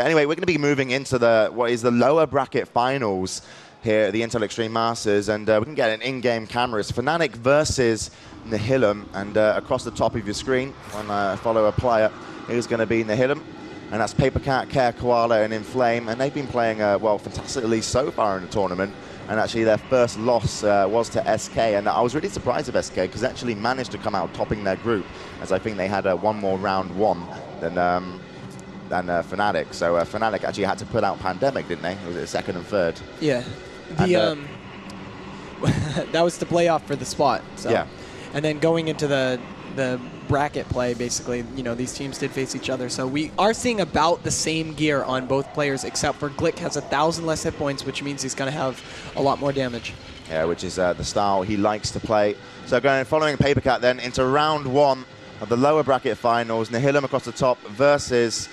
Anyway, we're going to be moving into what is the lower bracket finals here at the Intel Extreme Masters, and we can get an in-game camera. It's fnatic versus Nihilum, and across the top of your screen, when I follow a player, is going to be Nihilum, and that's Papercat, Care Koala, and Inflame, and they've been playing, well, fantastically so far in the tournament, and actually their first loss was to SK, and I was really surprised of SK, because they actually managed to come out topping their group, as I think they had one more round one than fnatic. So fnatic actually had to put out Pandemic, didn't they? Was it second and third? Yeah. That was the playoff for the spot. So. Yeah. And then going into the bracket play, basically, you know, these teams did face each other. So we are seeing about the same gear on both players, except for Glick has 1,000 less hit points, which means he's going to have a lot more damage. Yeah, which is the style he likes to play. So following Papercat then into round one of the lower bracket finals, Nihilum across the top versus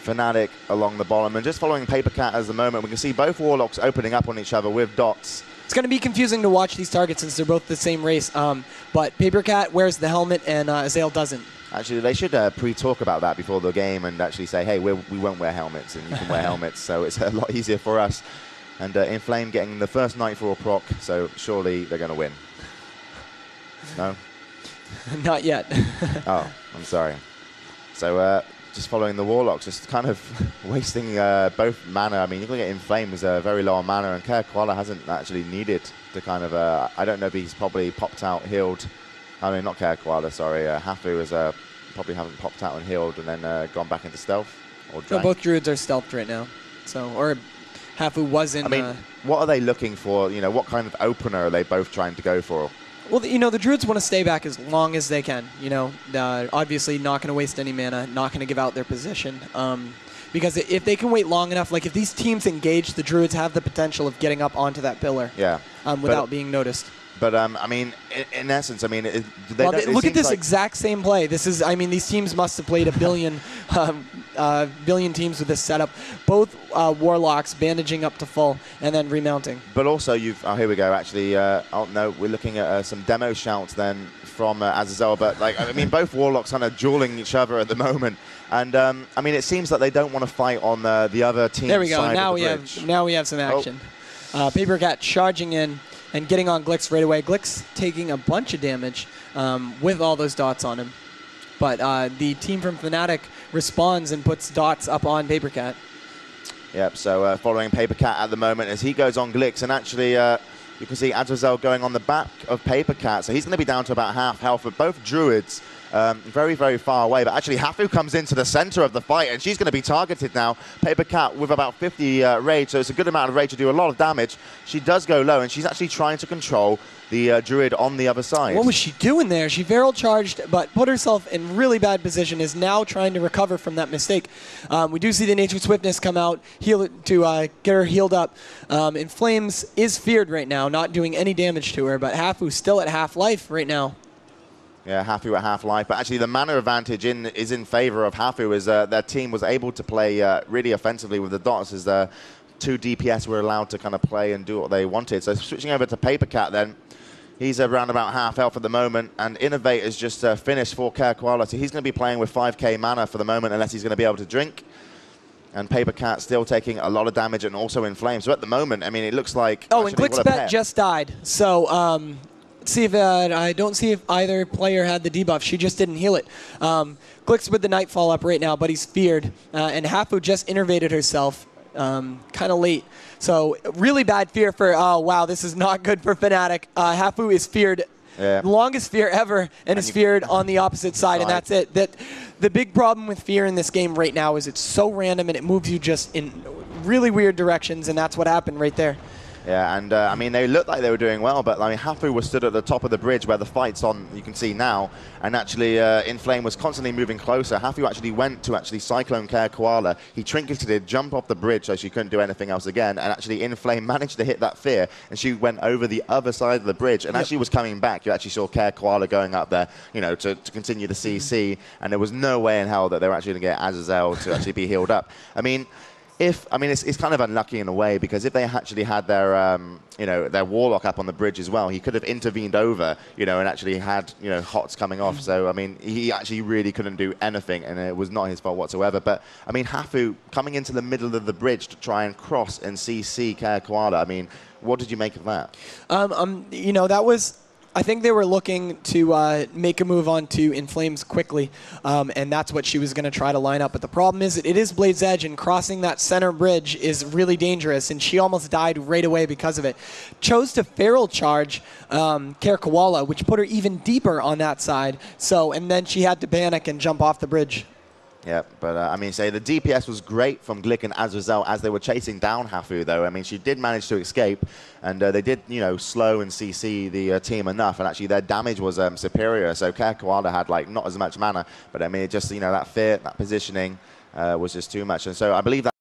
fnatic along the bottom. And just following Papercat as the moment, we can see both Warlocks opening up on each other with dots. It's going to be confusing to watch these targets since they're both the same race, but Papercat wears the helmet and Azael doesn't. Actually, they should pre-talk about that before the game and actually say, hey, we won't wear helmets and you can wear helmets, so it's a lot easier for us. And Inflame getting the first Nightfall proc, so surely they're going to win. No? Not yet. Oh, I'm sorry. So just following the Warlocks, just kind of wasting both mana. I mean, you can get Inflame was very low on mana, and Care Koala hasn't actually needed to kind of, I don't know if he's probably popped out, healed. I mean, not Care Koala, sorry. Hafu is probably haven't popped out and healed and then gone back into stealth. Or no, both Druids are stealthed right now. So, or Hafu was in... I mean, what are they looking for? You know, what kind of opener are they both trying to go for? Well, you know, the Druids want to stay back as long as they can. You know, obviously not going to waste any mana, not going to give out their position. Because if they can wait long enough, like if these teams engage, the Druids have the potential of getting up onto that pillar without being noticed. But, I mean, in essence, I mean, look at this exact same play. This is, I mean, these teams must have played a billion, billion teams with this setup. Both Warlocks bandaging up to full and then remounting. But also, oh, here we go, actually. Oh, no, we're looking at some demo shouts then from Azazel. But, like, I mean, both Warlocks kind of dueling each other at the moment. And, I mean, it seems that they don't want to fight on the other team's There we go. Side now of the we bridge. now we have some action. Papercat charging in and getting on Glix right away. Glix taking a bunch of damage with all those dots on him. But the team from fnatic responds and puts dots up on Papercat. Yep, so following Papercat at the moment as he goes on Glix. And actually, you can see Azazel going on the back of Papercat. So he's going to be down to about half health for both Druids. Very, very far away. But actually, Hafu comes into the center of the fight, and she's going to be targeted now. Papercat with about 50 rage, so it's a good amount of rage to do a lot of damage. She does go low, and she's actually trying to control the Druid on the other side. What was she doing there? She feral charged, but put herself in really bad position, is now trying to recover from that mistake. We do see the Nature Swiftness come out to get her healed up. Inflames is feared right now, not doing any damage to her, but Hafu's still at half life right now. Yeah, Hafu at half life, but actually the mana advantage is in favor of Hafu, as their team was able to play really offensively with the dots, as the 2 DPS were allowed to kind of play and do what they wanted. So switching over to Papercat then, he's around about half health at the moment, and Innovate has just finished for Care Koala, so he's going to be playing with 5k mana for the moment unless he's going to be able to drink. And Papercat still taking a lot of damage and also in flames. So at the moment, I mean, it looks like... Oh, and Glickspet just died, so... see if I don't see if either player had the debuff. She just didn't heal it. Glick's with the Nightfall up right now, but he's feared. And Hafu just innervated herself kind of late. So really bad fear for, oh, wow, this is not good for fnatic. Hafu is feared, longest fear ever, and is feared on the opposite side, and that's it. The big problem with fear in this game right now is it's so random and it moves you just in really weird directions, and that's what happened right there. Yeah, and I mean, they looked like they were doing well, but I mean, Hafu was stood at the top of the bridge where the fight's on, you can see now, and actually Inflame was constantly moving closer. Hafu actually went to Cyclone Care Koala. He trinketed, jump off the bridge so she couldn't do anything else again, and actually Inflame managed to hit that fear, and she went over the other side of the bridge, and as she was coming back, you actually saw Care Koala going up there, you know, to continue the CC, and there was no way in hell that they were actually going to get Azazel to actually be healed up. I mean, I mean, it's kind of unlucky in a way, because if they actually had their, their Warlock up on the bridge as well, he could have intervened over, and actually had, HOTS coming off. So, I mean, he actually really couldn't do anything, and it was not his fault whatsoever. But, I mean, Hafu coming into the middle of the bridge to try and cross and CC Care Koala, I mean, what did you make of that? That was... I think they were looking to make a move on to Inflames quickly, and that's what she was going to try to line up. But the problem is that it is Blade's Edge, and crossing that center bridge is really dangerous, and she almost died right away because of it. Chose to Feral Charge Care Koala, which put her even deeper on that side. And then she had to panic and jump off the bridge. Yeah, but I mean, the DPS was great from Glick and Azazel as they were chasing down Hafu, though. I mean, she did manage to escape, and they did, slow and CC the team enough, and actually their damage was superior. So Care Koala had, like, not as much mana, but I mean, just, that fear, that positioning was just too much. And so I believe that